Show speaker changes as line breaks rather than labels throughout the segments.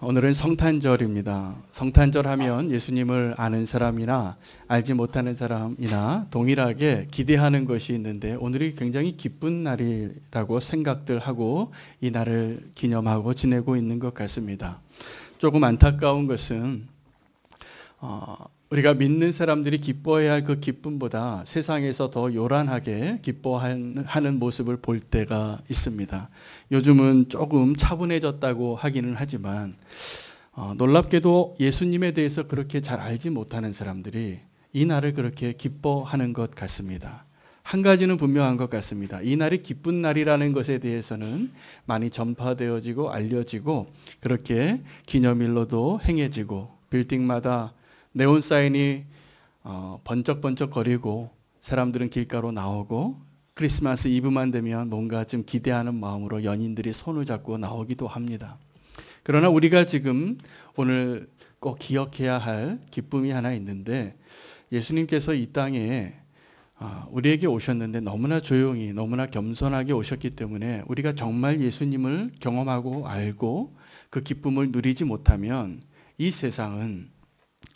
오늘은 성탄절입니다. 성탄절 하면 예수님을 아는 사람이나 알지 못하는 사람이나 동일하게 기대하는 것이 있는데 오늘이 굉장히 기쁜 날이라고 생각들 하고 이 날을 기념하고 지내고 있는 것 같습니다. 조금 안타까운 것은 우리가 믿는 사람들이 기뻐해야 할 그 기쁨보다 세상에서 더 요란하게 기뻐하는 모습을 볼 때가 있습니다. 요즘은 조금 차분해졌다고 하기는 하지만 놀랍게도 예수님에 대해서 그렇게 잘 알지 못하는 사람들이 이 날을 그렇게 기뻐하는 것 같습니다. 한 가지는 분명한 것 같습니다. 이 날이 기쁜 날이라는 것에 대해서는 많이 전파되어지고 알려지고 그렇게 기념일로도 행해지고 빌딩마다 네온 사인이 번쩍번쩍 거리고 사람들은 길가로 나오고 크리스마스 이브만 되면 뭔가 좀 기대하는 마음으로 연인들이 손을 잡고 나오기도 합니다. 그러나 우리가 지금 오늘 꼭 기억해야 할 기쁨이 하나 있는데 예수님께서 이 땅에 우리에게 오셨는데 너무나 조용히 너무나 겸손하게 오셨기 때문에 우리가 정말 예수님을 경험하고 알고 그 기쁨을 누리지 못하면 이 세상은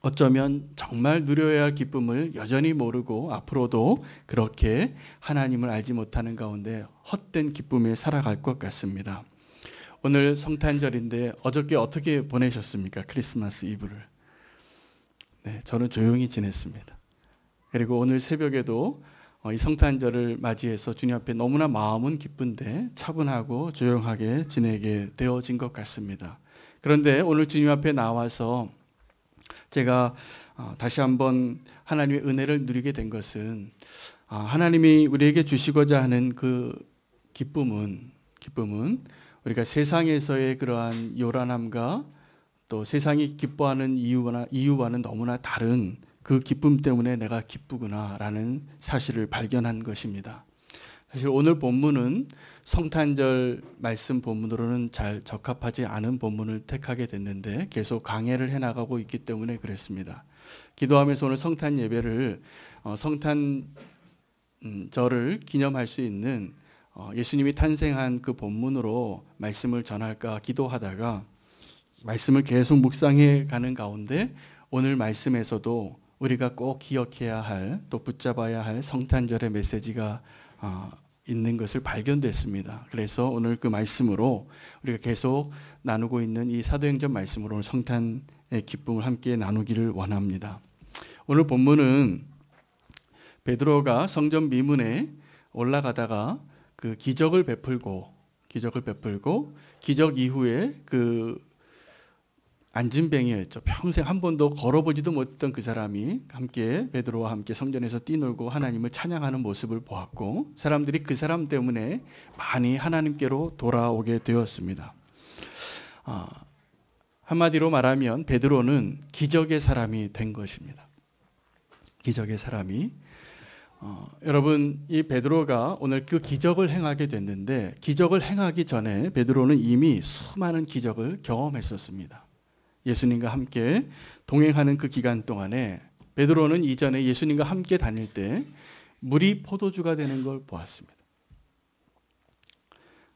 어쩌면 정말 누려야 할 기쁨을 여전히 모르고 앞으로도 그렇게 하나님을 알지 못하는 가운데 헛된 기쁨에 살아갈 것 같습니다. 오늘 성탄절인데 어저께 어떻게 보내셨습니까? 크리스마스 이브를. 네, 저는 조용히 지냈습니다. 그리고 오늘 새벽에도 이 성탄절을 맞이해서 주님 앞에 너무나 마음은 기쁜데 차분하고 조용하게 지내게 되어진 것 같습니다. 그런데 오늘 주님 앞에 나와서 제가 다시 한번 하나님의 은혜를 누리게 된 것은 하나님이 우리에게 주시고자 하는 그 기쁨은 우리가 세상에서의 그러한 요란함과 또 세상이 기뻐하는 이유와는 너무나 다른 그 기쁨 때문에 내가 기쁘구나라는 사실을 발견한 것입니다. 사실 오늘 본문은 성탄절 말씀 본문으로는 잘 적합하지 않은 본문을 택하게 됐는데 계속 강해를 해나가고 있기 때문에 그랬습니다. 기도하면서 오늘 성탄 예배를 성탄절을 기념할 수 있는 예수님이 탄생한 그 본문으로 말씀을 전할까 기도하다가 말씀을 계속 묵상해 가는 가운데 오늘 말씀에서도 우리가 꼭 기억해야 할 또 붙잡아야 할 성탄절의 메시지가 있는 것을 발견됐습니다. 그래서 오늘 그 말씀으로 우리가 계속 나누고 있는 이 사도행전 말씀으로 오늘 성탄의 기쁨을 함께 나누기를 원합니다. 오늘 본문은 베드로가 성전 미문에 올라가다가 그 기적을 베풀고 기적 이후에 그 안진뱅이였죠. 평생 한 번도 걸어보지도 못했던 그 사람이 함께 베드로와 함께 성전에서 뛰놀고 하나님을 찬양하는 모습을 보았고 사람들이 그 사람 때문에 많이 하나님께로 돌아오게 되었습니다. 한마디로 말하면 베드로는 기적의 사람이 된 것입니다. 기적의 사람이 여러분 이 베드로가 오늘 그 기적을 행하게 됐는데 기적을 행하기 전에 베드로는 이미 수많은 기적을 경험했었습니다. 예수님과 함께 동행하는 그 기간 동안에 베드로는 이전에 예수님과 함께 다닐 때 물이 포도주가 되는 걸 보았습니다.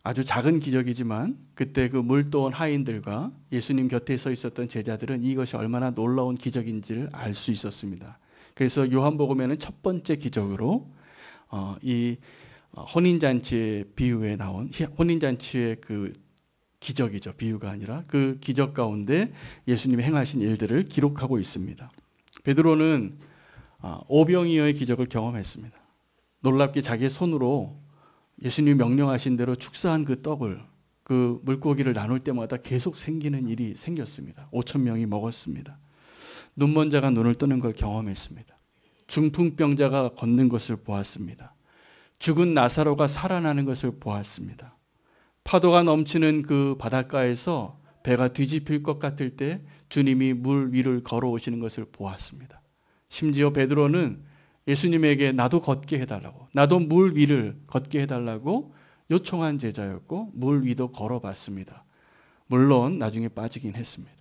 아주 작은 기적이지만 그때 그 물 떠온 하인들과 예수님 곁에 서 있었던 제자들은 이것이 얼마나 놀라운 기적인지를 알 수 있었습니다. 그래서 요한복음에는 첫 번째 기적으로 이 혼인잔치의 비유에 나온 혼인잔치의 그 기적이죠. 비유가 아니라 그 기적 가운데 예수님이 행하신 일들을 기록하고 있습니다. 베드로는 오병이어의 기적을 경험했습니다. 놀랍게 자기의 손으로 예수님이 명령하신 대로 축사한 그 떡을 그 물고기를 나눌 때마다 계속 생기는 일이 생겼습니다. 5천 명이 먹었습니다. 눈먼 자가 눈을 뜨는 걸 경험했습니다. 중풍병자가 걷는 것을 보았습니다. 죽은 나사로가 살아나는 것을 보았습니다. 파도가 넘치는 그 바닷가에서 배가 뒤집힐 것 같을 때 주님이 물 위를 걸어오시는 것을 보았습니다. 심지어 베드로는 예수님에게 나도 걷게 해달라고, 나도 물 위를 걷게 해달라고 요청한 제자였고 물 위도 걸어봤습니다. 물론 나중에 빠지긴 했습니다.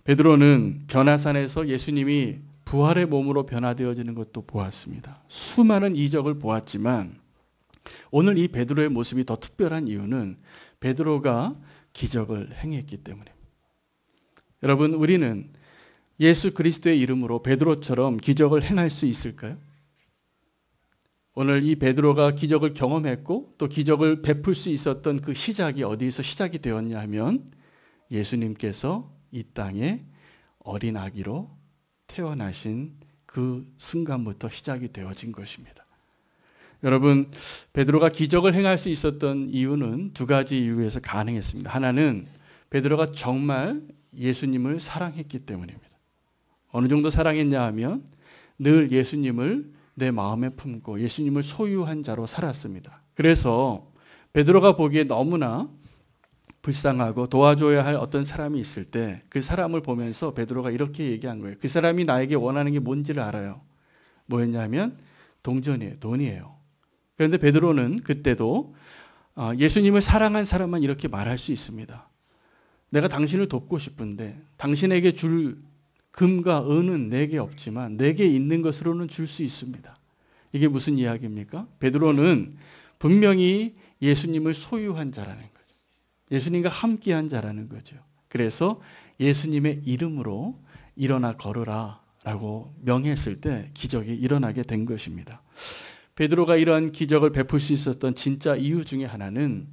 베드로는 변화산에서 예수님이 부활의 몸으로 변화되어지는 것도 보았습니다. 수많은 이적을 보았지만 오늘 이 베드로의 모습이 더 특별한 이유는 베드로가 기적을 행했기 때문입니다. 여러분, 우리는 예수 그리스도의 이름으로 베드로처럼 기적을 행할 수 있을까요? 오늘 이 베드로가 기적을 경험했고 또 기적을 베풀 수 있었던 그 시작이 어디에서 시작이 되었냐 하면 예수님께서 이 땅에 어린 아기로 태어나신 그 순간부터 시작이 되어진 것입니다. 여러분, 베드로가 기적을 행할 수 있었던 이유는 두 가지 이유에서 가능했습니다. 하나는 베드로가 정말 예수님을 사랑했기 때문입니다. 어느 정도 사랑했냐 하면 늘 예수님을 내 마음에 품고 예수님을 소유한 자로 살았습니다. 그래서 베드로가 보기에 너무나 불쌍하고 도와줘야 할 어떤 사람이 있을 때 그 사람을 보면서 베드로가 이렇게 얘기한 거예요. 그 사람이 나에게 원하는 게 뭔지를 알아요. 뭐였냐면 동전이에요. 돈이에요. 그런데 베드로는 그때도 예수님을 사랑한 사람만 이렇게 말할 수 있습니다. 내가 당신을 돕고 싶은데 당신에게 줄 금과 은은 내게 없지만 내게 있는 것으로는 줄 수 있습니다. 이게 무슨 이야기입니까? 베드로는 분명히 예수님을 소유한 자라는 거죠. 예수님과 함께한 자라는 거죠. 그래서 예수님의 이름으로 일어나 걸으라 라고 명했을 때 기적이 일어나게 된 것입니다. 베드로가 이러한 기적을 베풀 수 있었던 진짜 이유 중에 하나는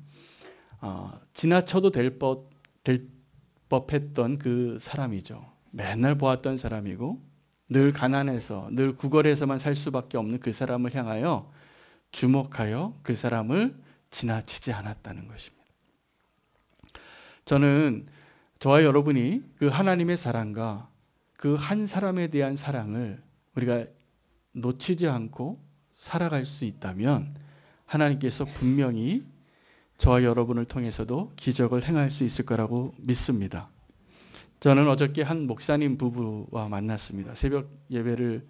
지나쳐도 될 법했던 그 사람이죠. 맨날 보았던 사람이고 늘 가난해서 늘 구걸해서만 살 수밖에 없는 그 사람을 향하여 주목하여 그 사람을 지나치지 않았다는 것입니다. 저는 저와 여러분이 그 하나님의 사랑과 그 한 사람에 대한 사랑을 우리가 놓치지 않고 살아갈 수 있다면 하나님께서 분명히 저와 여러분을 통해서도 기적을 행할 수 있을 거라고 믿습니다. 저는 어저께 한 목사님 부부와 만났습니다. 새벽 예배를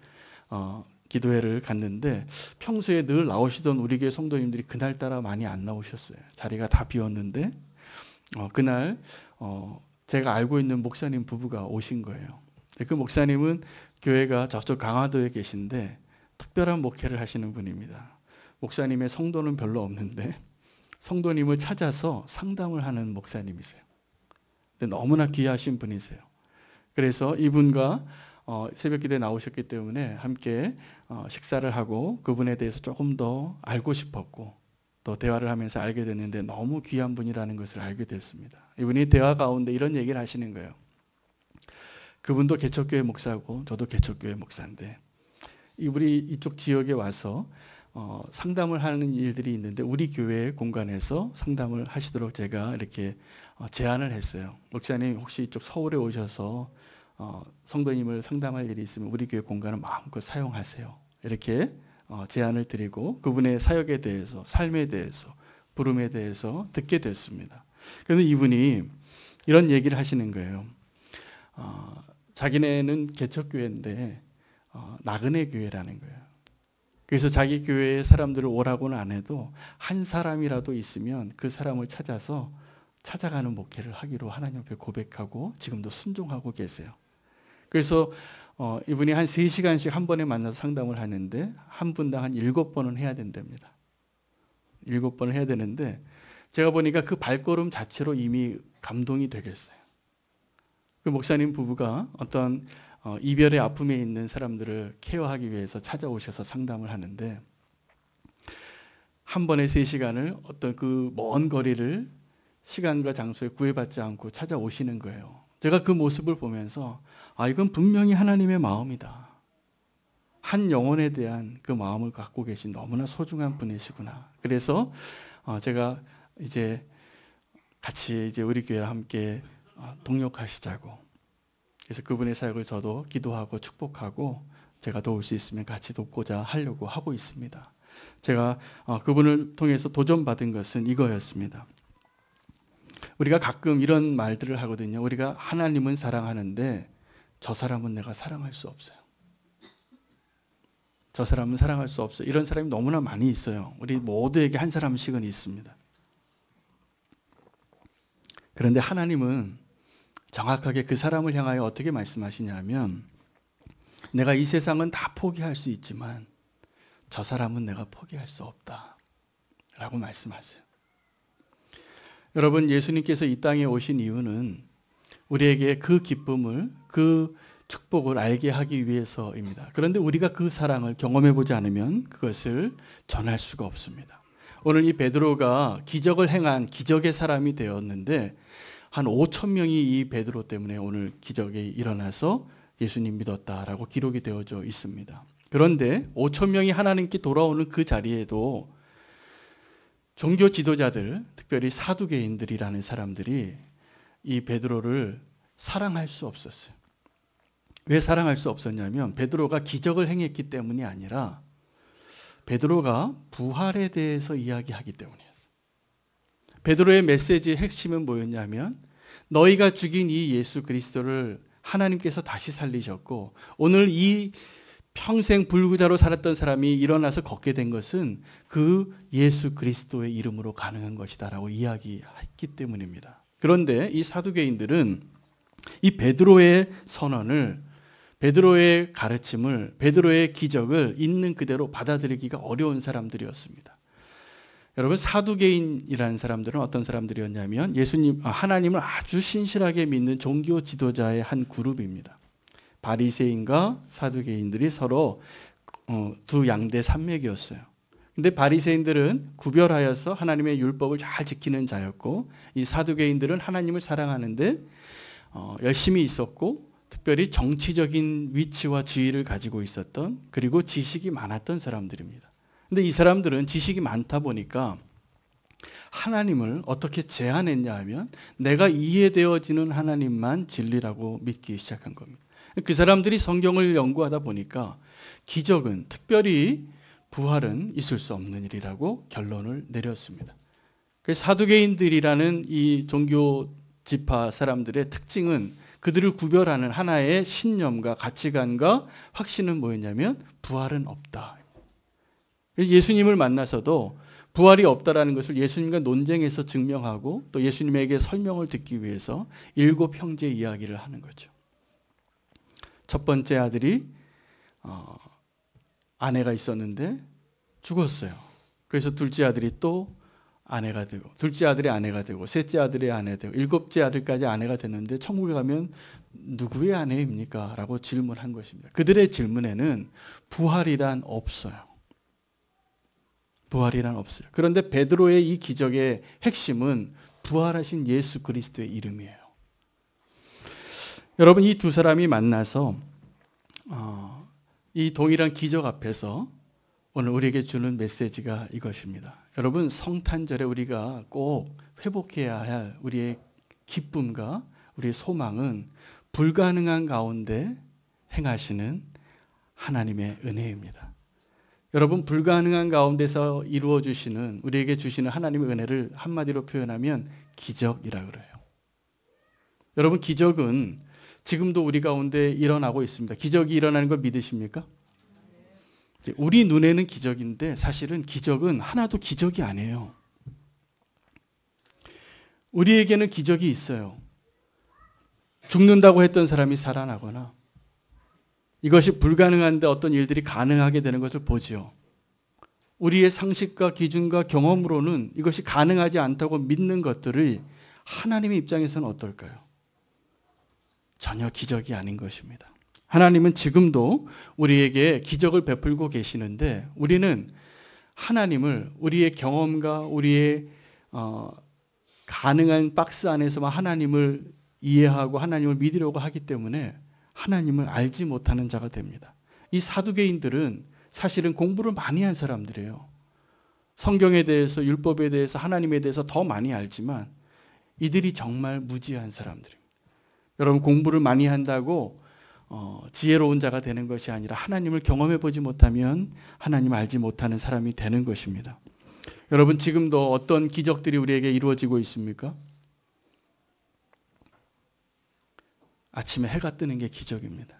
기도회를 갔는데 평소에 늘 나오시던 우리 교회 성도님들이 그날따라 많이 안 나오셨어요. 자리가 다 비었는데 그날 제가 알고 있는 목사님 부부가 오신 거예요. 그 목사님은 교회가 저쪽 강화도에 계신데 특별한 목회를 하시는 분입니다. 목사님의 성도는 별로 없는데 성도님을 찾아서 상담을 하는 목사님이세요. 너무나 귀하신 분이세요. 그래서 이분과 새벽 기도에 나오셨기 때문에 함께 식사를 하고 그분에 대해서 조금 더 알고 싶었고 또 대화를 하면서 알게 됐는데 너무 귀한 분이라는 것을 알게 됐습니다. 이분이 대화 가운데 이런 얘기를 하시는 거예요. 그분도 개척교회 목사고 저도 개척교회 목사인데 우리 이쪽 지역에 와서 상담을 하는 일들이 있는데 우리 교회 공간에서 상담을 하시도록 제가 이렇게 제안을 했어요. 목사님 혹시 이쪽 서울에 오셔서 성도님을 상담할 일이 있으면 우리 교회 공간을 마음껏 사용하세요. 이렇게 제안을 드리고 그분의 사역에 대해서 삶에 대해서 부름에 대해서 듣게 됐습니다. 그런데 이분이 이런 얘기를 하시는 거예요. 자기네는 개척교회인데 나그네 교회라는 거예요. 그래서 자기 교회에 사람들을 오라고는 안 해도 한 사람이라도 있으면 그 사람을 찾아서 찾아가는 목회를 하기로 하나님 앞에 고백하고 지금도 순종하고 계세요. 그래서 이분이 한 3시간씩 한 번에 만나서 상담을 하는데 한 분당 한 7번은 해야 된답니다. 7번을 해야 되는데 제가 보니까 그 발걸음 자체로 이미 감동이 되겠어요. 그 목사님 부부가 어떤 이별의 아픔에 있는 사람들을 케어하기 위해서 찾아오셔서 상담을 하는데 한 번에 3시간을 어떤 그 먼 거리를 시간과 장소에 구애받지 않고 찾아오시는 거예요. 제가 그 모습을 보면서 이건 분명히 하나님의 마음이다. 한 영혼에 대한 그 마음을 갖고 계신 너무나 소중한 분이시구나. 그래서 제가 이제 같이 이제 우리 교회와 함께 동력하시자고. 그래서 그분의 사역을 저도 기도하고 축복하고 제가 도울 수 있으면 같이 돕고자 하려고 하고 있습니다. 제가 그분을 통해서 도전받은 것은 이거였습니다. 우리가 가끔 이런 말들을 하거든요. 우리가 하나님은 사랑하는데 저 사람은 내가 사랑할 수 없어요. 저 사람은 사랑할 수 없어요. 이런 사람이 너무나 많이 있어요. 우리 모두에게 한 사람씩은 있습니다. 그런데 하나님은 정확하게 그 사람을 향하여 어떻게 말씀하시냐면 내가 이 세상은 다 포기할 수 있지만 저 사람은 내가 포기할 수 없다 라고 말씀하세요. 여러분, 예수님께서 이 땅에 오신 이유는 우리에게 그 기쁨을, 그 축복을 알게 하기 위해서입니다. 그런데 우리가 그 사랑을 경험해 보지 않으면 그것을 전할 수가 없습니다. 오늘 이 베드로가 기적을 행한 기적의 사람이 되었는데 한 5천 명이 이 베드로 때문에 오늘 기적이 일어나서 예수님 믿었다라고 기록이 되어져 있습니다. 그런데 5천 명이 하나님께 돌아오는 그 자리에도 종교 지도자들, 특별히 사두개인들이라는 사람들이 이 베드로를 사랑할 수 없었어요. 왜 사랑할 수 없었냐면 베드로가 기적을 행했기 때문이 아니라 베드로가 부활에 대해서 이야기하기 때문이었어요. 베드로의 메시지의 핵심은 뭐였냐면 너희가 죽인 이 예수 그리스도를 하나님께서 다시 살리셨고 오늘 이 평생 불구자로 살았던 사람이 일어나서 걷게 된 것은 그 예수 그리스도의 이름으로 가능한 것이다라고 이야기했기 때문입니다. 그런데 이 사두개인들은 이 베드로의 선언을, 베드로의 가르침을, 베드로의 기적을 있는 그대로 받아들이기가 어려운 사람들이었습니다. 여러분, 사두개인이라는 사람들은 어떤 사람들이었냐면 하나님을 아주 신실하게 믿는 종교 지도자의 한 그룹입니다. 바리새인과 사두개인들이 서로 두 양대 산맥이었어요. 근데 바리새인들은 구별하여서 하나님의 율법을 잘 지키는 자였고 이 사두개인들은 하나님을 사랑하는데 열심히 있었고 특별히 정치적인 위치와 지위를 가지고 있었던, 그리고 지식이 많았던 사람들입니다. 근데 이 사람들은 지식이 많다 보니까 하나님을 어떻게 제한했냐 하면 내가 이해되어지는 하나님만 진리라고 믿기 시작한 겁니다. 그 사람들이 성경을 연구하다 보니까 기적은, 특별히 부활은 있을 수 없는 일이라고 결론을 내렸습니다. 그래서 사두개인들이라는 이 종교 지파 사람들의 특징은 그들을 구별하는 하나의 신념과 가치관과 확신은 뭐였냐면 부활은 없다. 예수님을 만나서도 부활이 없다라는 것을 예수님과 논쟁해서 증명하고 또 예수님에게 설명을 듣기 위해서 7 형제 이야기를 하는 거죠. 첫 번째 아들이 아내가 있었는데 죽었어요. 그래서 둘째 아들이 또 아내가 되고, 둘째 아들이 아내가 되고, 셋째 아들이 아내 되고, 7째 아들까지 아내가 됐는데 천국에 가면 누구의 아내입니까? 라고 질문한 것입니다. 그들의 질문에는 부활이란 없어요. 부활이란 없어요. 그런데 베드로의 이 기적의 핵심은 부활하신 예수 그리스도의 이름이에요. 여러분, 이 두 사람이 만나서 이 동일한 기적 앞에서 오늘 우리에게 주는 메시지가 이것입니다. 여러분, 성탄절에 우리가 꼭 회복해야 할 우리의 기쁨과 우리의 소망은 불가능한 가운데 행하시는 하나님의 은혜입니다. 여러분, 불가능한 가운데서 이루어 주시는, 우리에게 주시는 하나님의 은혜를 한마디로 표현하면 기적이라 그래요. 여러분, 기적은 지금도 우리 가운데 일어나고 있습니다. 기적이 일어나는 걸 믿으십니까? 우리 눈에는 기적인데 사실은 기적은 하나도 기적이 아니에요. 우리에게는 기적이 있어요. 죽는다고 했던 사람이 살아나거나, 이것이 불가능한데 어떤 일들이 가능하게 되는 것을 보지요. 우리의 상식과 기준과 경험으로는 이것이 가능하지 않다고 믿는 것들이 하나님의 입장에서는 어떨까요? 전혀 기적이 아닌 것입니다. 하나님은 지금도 우리에게 기적을 베풀고 계시는데 우리는 하나님을 우리의 경험과 우리의 가능한 박스 안에서만 하나님을 이해하고 하나님을 믿으려고 하기 때문에 하나님을 알지 못하는 자가 됩니다. 이 사두개인들은 사실은 공부를 많이 한 사람들이에요. 성경에 대해서, 율법에 대해서, 하나님에 대해서 더 많이 알지만 이들이 정말 무지한 사람들입니다. 여러분, 공부를 많이 한다고 지혜로운 자가 되는 것이 아니라 하나님을 경험해 보지 못하면 하나님을 알지 못하는 사람이 되는 것입니다. 여러분, 지금도 어떤 기적들이 우리에게 이루어지고 있습니까? 아침에 해가 뜨는 게 기적입니다.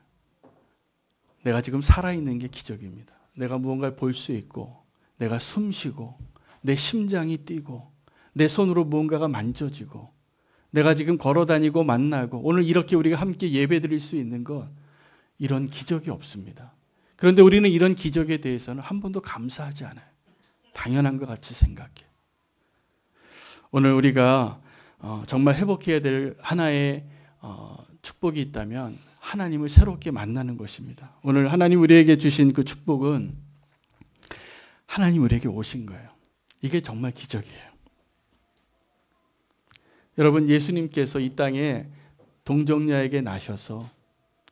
내가 지금 살아있는 게 기적입니다. 내가 무언가를 볼 수 있고, 내가 숨 쉬고, 내 심장이 뛰고, 내 손으로 무언가가 만져지고, 내가 지금 걸어다니고 만나고, 오늘 이렇게 우리가 함께 예배 드릴 수 있는 것, 이런 기적이 없습니다. 그런데 우리는 이런 기적에 대해서는 한 번도 감사하지 않아요. 당연한 것 같이 생각해. 오늘 우리가 정말 회복해야 될 하나의 축복이 있다면 하나님을 새롭게 만나는 것입니다. 오늘 하나님 우리에게 주신 그 축복은 하나님 우리에게 오신 거예요. 이게 정말 기적이에요. 여러분, 예수님께서 이 땅에 동정녀에게 나셔서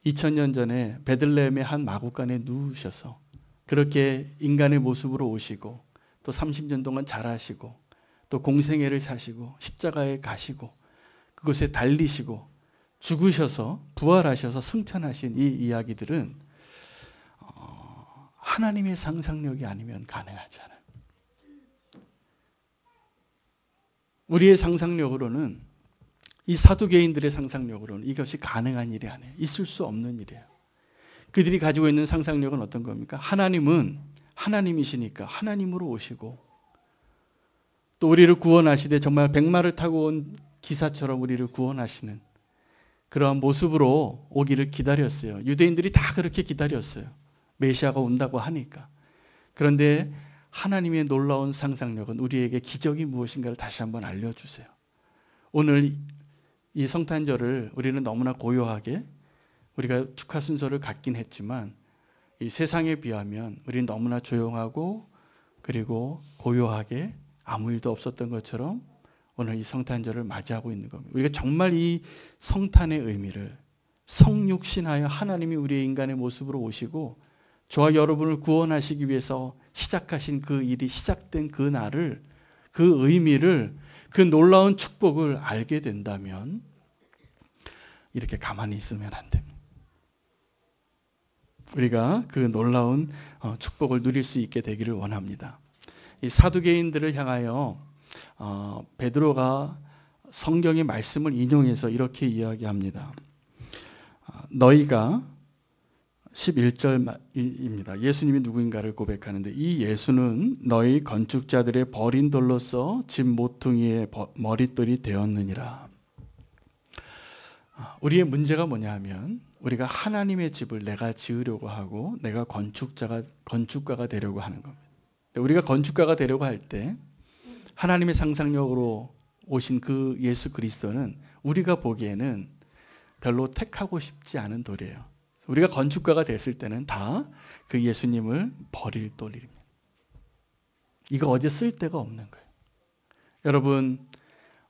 2000년 전에 베들레헴의 한 마구간에 누우셔서 그렇게 인간의 모습으로 오시고 또 30년 동안 자라시고 또 공생애를 사시고 십자가에 가시고 그곳에 달리시고 죽으셔서 부활하셔서 승천하신 이 이야기들은 하나님의 상상력이 아니면 가능하지 않아요. 우리의 상상력으로는, 이 사두개인들의 상상력으로는 이것이 가능한 일이 아니에요. 있을 수 없는 일이에요. 그들이 가지고 있는 상상력은 어떤 겁니까? 하나님은 하나님이시니까 하나님으로 오시고 또 우리를 구원하시되 정말 백마를 타고 온 기사처럼 우리를 구원하시는 그러한 모습으로 오기를 기다렸어요. 유대인들이 다 그렇게 기다렸어요. 메시아가 온다고 하니까. 그런데 하나님의 놀라운 상상력은 우리에게 기적이 무엇인가를 다시 한번 알려주세요. 오늘 이 성탄절을 우리는 너무나 고요하게 우리가 축하 순서를 갖긴 했지만 이 세상에 비하면 우리는 너무나 조용하고 그리고 고요하게 아무 일도 없었던 것처럼 오늘 이 성탄절을 맞이하고 있는 겁니다. 우리가 정말 이 성탄의 의미를, 성육신하여 하나님이 우리의 인간의 모습으로 오시고 저와 여러분을 구원하시기 위해서 시작하신 그 일이 시작된 그 날을, 그 의미를, 그 놀라운 축복을 알게 된다면 이렇게 가만히 있으면 안 됩니다. 우리가 그 놀라운 축복을 누릴 수 있게 되기를 원합니다. 이 사두개인들을 향하여 베드로가 성경의 말씀을 인용해서 이렇게 이야기합니다. 너희가 11절입니다. 예수님이 누구인가를 고백하는데 이 예수는 너희 건축자들의 버린 돌로서 집 모퉁이의 머릿돌이 되었느니라. 우리의 문제가 뭐냐 하면 우리가 하나님의 집을 내가 지으려고 하고 내가 건축가가 되려고 하는 겁니다. 우리가 건축가가 되려고 할 때 하나님의 상상력으로 오신 그 예수 그리스도는 우리가 보기에는 별로 택하고 싶지 않은 돌이에요. 우리가 건축가가 됐을 때는 다 그 예수님을 버릴 돌입니다. 이거 어디에 쓸 데가 없는 거예요. 여러분,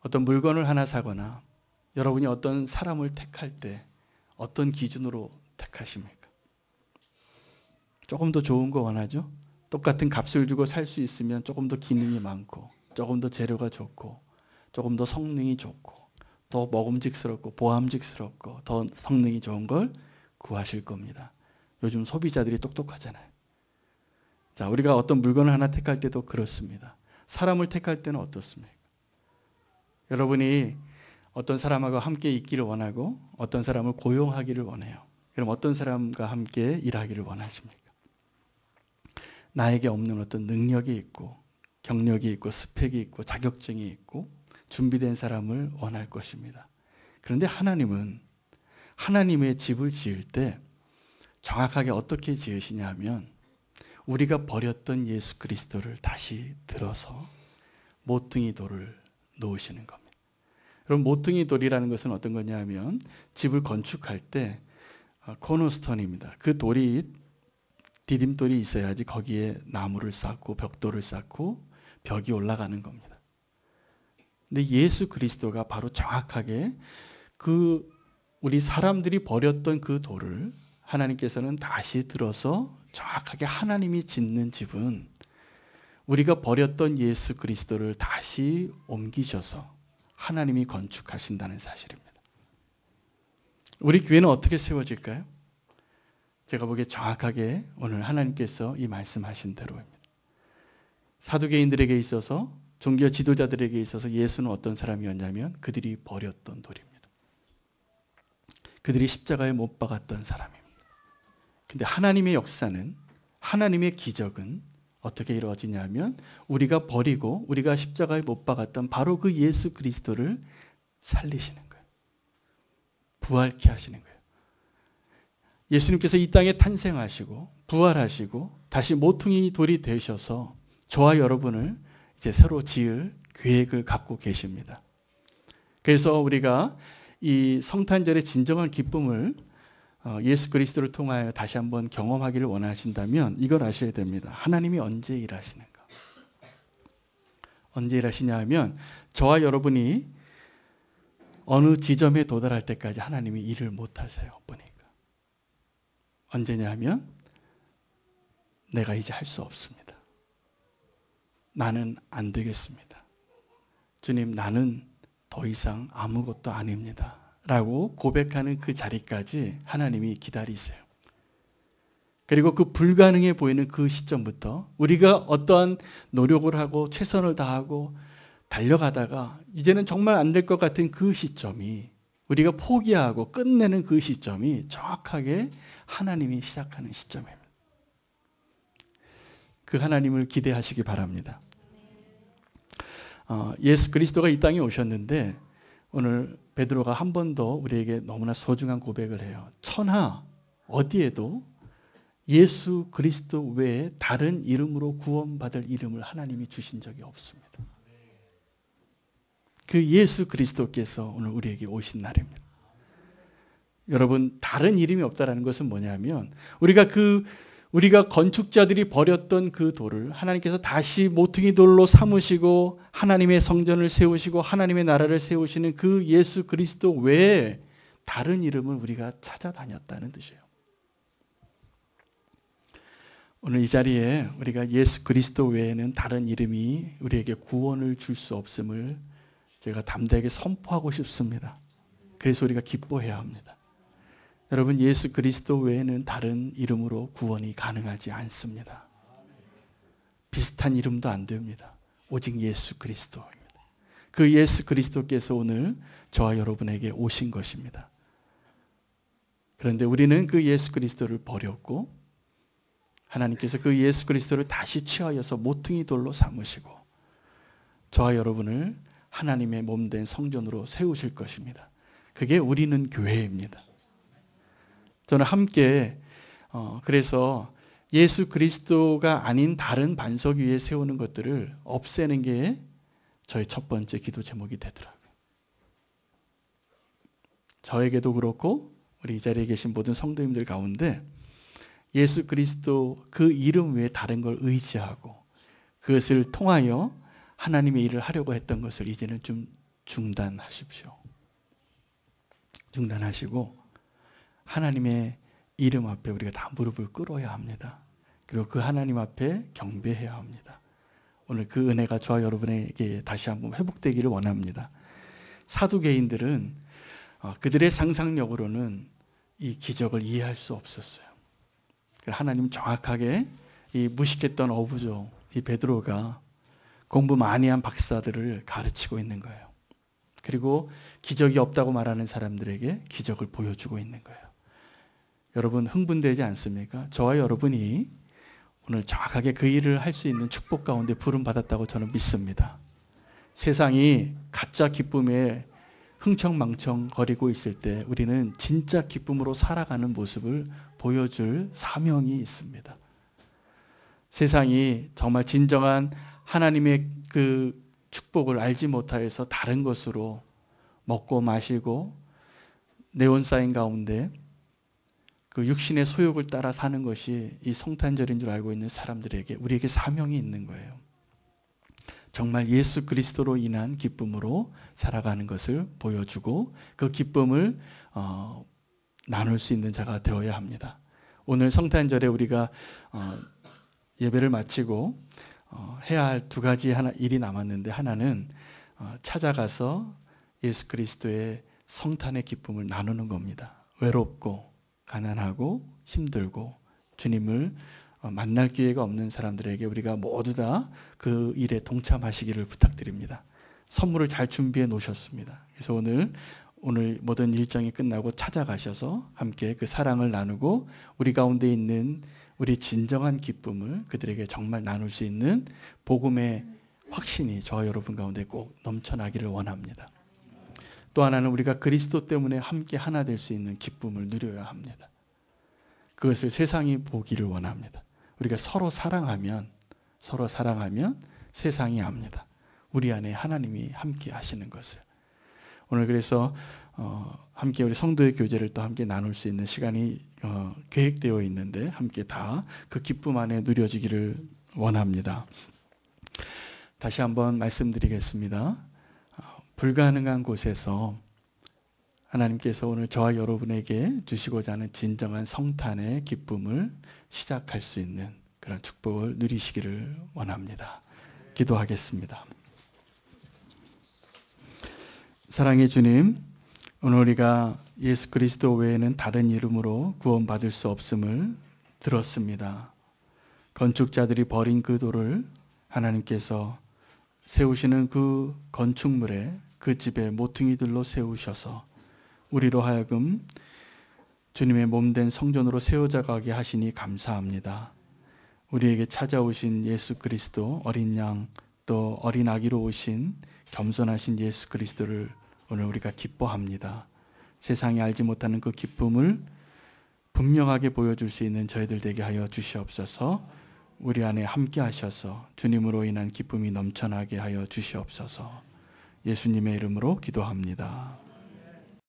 어떤 물건을 하나 사거나 여러분이 어떤 사람을 택할 때 어떤 기준으로 택하십니까? 조금 더 좋은 거 원하죠? 똑같은 값을 주고 살 수 있으면 조금 더 기능이 많고 조금 더 재료가 좋고 조금 더 성능이 좋고 더 먹음직스럽고 보암직스럽고 더 성능이 좋은 걸 구하실 겁니다. 요즘 소비자들이 똑똑하잖아요. 자, 우리가 어떤 물건을 하나 택할 때도 그렇습니다. 사람을 택할 때는 어떻습니까? 여러분이 어떤 사람하고 함께 있기를 원하고 어떤 사람을 고용하기를 원해요. 그럼 어떤 사람과 함께 일하기를 원하십니까? 나에게 없는 어떤 능력이 있고 경력이 있고 스펙이 있고 자격증이 있고 준비된 사람을 원할 것입니다. 그런데 하나님은 하나님의 집을 지을 때 정확하게 어떻게 지으시냐 하면 우리가 버렸던 예수 그리스도를 다시 들어서 모퉁이 돌을 놓으시는 겁니다. 그럼 모퉁이 돌이라는 것은 어떤 거냐 하면 집을 건축할 때 코너스톤입니다. 그 돌이 디딤돌이 있어야지 거기에 나무를 쌓고 벽돌을 쌓고 벽이 올라가는 겁니다. 근데 예수 그리스도가 바로 정확하게 그 우리 사람들이 버렸던 그 돌을 하나님께서는 다시 들어서 정확하게 하나님이 짓는 집은 우리가 버렸던 예수 그리스도를 다시 옮기셔서 하나님이 건축하신다는 사실입니다. 우리 교회는 어떻게 세워질까요? 제가 보기에 정확하게 오늘 하나님께서 이 말씀하신 대로입니다. 사두개인들에게 있어서 종교 지도자들에게 있어서 예수는 어떤 사람이었냐면 그들이 버렸던 돌입니다. 그들이 십자가에 못 박았던 사람입니다. 근데 하나님의 역사는, 하나님의 기적은 어떻게 이루어지냐면 우리가 버리고 우리가 십자가에 못 박았던 바로 그 예수 그리스도를 살리시는 거예요. 부활케 하시는 거예요. 예수님께서 이 땅에 탄생하시고 부활하시고 다시 모퉁이 돌이 되셔서 저와 여러분을 이제 새로 지을 계획을 갖고 계십니다. 그래서 우리가 이 성탄절의 진정한 기쁨을 예수 그리스도를 통하여 다시 한번 경험하기를 원하신다면 이걸 아셔야 됩니다. 하나님이 언제 일하시는가? 언제 일하시냐 하면 저와 여러분이 어느 지점에 도달할 때까지 하나님이 일을 못하세요. 보니까. 언제냐 하면 내가 이제 할 수 없습니다. 나는 안 되겠습니다. 주님, 나는 더 이상 아무것도 아닙니다. 라고 고백하는 그 자리까지 하나님이 기다리세요. 그리고 그 불가능해 보이는 그 시점부터 우리가 어떠한 노력을 하고 최선을 다하고 달려가다가 이제는 정말 안 될 것 같은 그 시점이, 우리가 포기하고 끝내는 그 시점이 정확하게 하나님이 시작하는 시점입니다. 그 하나님을 기대하시기 바랍니다. 예수 그리스도가 이 땅에 오셨는데 오늘 베드로가 한 번 더 우리에게 너무나 소중한 고백을 해요. 천하 어디에도 예수 그리스도 외에 다른 이름으로 구원받을 이름을 하나님이 주신 적이 없습니다. 그 예수 그리스도께서 오늘 우리에게 오신 날입니다. 여러분, 다른 이름이 없다라는 것은 뭐냐면 우리가 건축자들이 버렸던 그 돌을 하나님께서 다시 모퉁이 돌로 삼으시고 하나님의 성전을 세우시고 하나님의 나라를 세우시는 그 예수 그리스도 외에 다른 이름을 우리가 찾아다녔다는 뜻이에요. 오늘 이 자리에 우리가 예수 그리스도 외에는 다른 이름이 우리에게 구원을 줄 수 없음을 제가 담대하게 선포하고 싶습니다. 그래서 우리가 기뻐해야 합니다. 여러분, 예수 그리스도 외에는 다른 이름으로 구원이 가능하지 않습니다. 비슷한 이름도 안 됩니다. 오직 예수 그리스도입니다. 그 예수 그리스도께서 오늘 저와 여러분에게 오신 것입니다. 그런데 우리는 그 예수 그리스도를 버렸고 하나님께서 그 예수 그리스도를 다시 취하여서 모퉁이 돌로 삼으시고 저와 여러분을 하나님의 몸된 성전으로 세우실 것입니다. 그게 우리는 교회입니다. 저는 함께 그래서 예수 그리스도가 아닌 다른 반석 위에 세우는 것들을 없애는 게 저의 첫 번째 기도 제목이 되더라고요. 저에게도 그렇고 우리 이 자리에 계신 모든 성도님들 가운데 예수 그리스도 그 이름 외에 다른 걸 의지하고 그것을 통하여 하나님의 일을 하려고 했던 것을 이제는 좀 중단하십시오. 중단하시고 하나님의 이름 앞에 우리가 다 무릎을 꿇어야 합니다. 그리고 그 하나님 앞에 경배해야 합니다. 오늘 그 은혜가 저와 여러분에게 다시 한번 회복되기를 원합니다. 사두개인들은 그들의 상상력으로는 이 기적을 이해할 수 없었어요. 하나님은 정확하게 이 무식했던 어부죠. 이 베드로가 공부 많이 한 박사들을 가르치고 있는 거예요. 그리고 기적이 없다고 말하는 사람들에게 기적을 보여주고 있는 거예요. 여러분 흥분되지 않습니까? 저와 여러분이 오늘 정확하게 그 일을 할 수 있는 축복 가운데 부름받았다고 저는 믿습니다. 세상이 가짜 기쁨에 흥청망청 거리고 있을 때 우리는 진짜 기쁨으로 살아가는 모습을 보여줄 사명이 있습니다. 세상이 정말 진정한 하나님의 그 축복을 알지 못하여서 다른 것으로 먹고 마시고 네온 사인 가운데 그 육신의 소욕을 따라 사는 것이 이 성탄절인 줄 알고 있는 사람들에게 우리에게 사명이 있는 거예요. 정말 예수 그리스도로 인한 기쁨으로 살아가는 것을 보여주고 그 기쁨을 나눌 수 있는 자가 되어야 합니다. 오늘 성탄절에 우리가 예배를 마치고 해야 할 두 가지 일이 남았는데 하나는 찾아가서 예수 그리스도의 성탄의 기쁨을 나누는 겁니다. 외롭고 가난하고 힘들고 주님을 만날 기회가 없는 사람들에게 우리가 모두 다 그 일에 동참하시기를 부탁드립니다. 선물을 잘 준비해 놓으셨습니다. 그래서 오늘 모든 일정이 끝나고 찾아가셔서 함께 그 사랑을 나누고 우리 가운데 있는 우리 진정한 기쁨을 그들에게 정말 나눌 수 있는 복음의 확신이 저와 여러분 가운데 꼭 넘쳐나기를 원합니다. 또 하나는 우리가 그리스도 때문에 함께 하나 될 수 있는 기쁨을 누려야 합니다. 그것을 세상이 보기를 원합니다. 우리가 서로 사랑하면 세상이 압니다. 우리 안에 하나님이 함께 하시는 것을. 오늘 그래서 함께 우리 성도의 교제를 또 함께 나눌 수 있는 시간이 계획되어 있는데 함께 다 그 기쁨 안에 누려지기를 원합니다. 다시 한번 말씀드리겠습니다. 불가능한 곳에서 하나님께서 오늘 저와 여러분에게 주시고자 하는 진정한 성탄의 기쁨을 시작할 수 있는 그런 축복을 누리시기를 원합니다. 기도하겠습니다. 사랑의 주님, 오늘 우리가 예수 그리스도 외에는 다른 이름으로 구원받을 수 없음을 들었습니다. 건축자들이 버린 그 돌을 하나님께서 세우시는 그 건축물에 그 집에 모퉁이들로 세우셔서 우리로 하여금 주님의 몸된 성전으로 세워져 가게 하시니 감사합니다. 우리에게 찾아오신 예수 그리스도 어린 양 또 어린 아기로 오신 겸손하신 예수 그리스도를 오늘 우리가 기뻐합니다. 세상이 알지 못하는 그 기쁨을 분명하게 보여줄 수 있는 저희들 되게 하여 주시옵소서. 우리 안에 함께 하셔서 주님으로 인한 기쁨이 넘쳐나게 하여 주시옵소서. 예수님의 이름으로 기도합니다.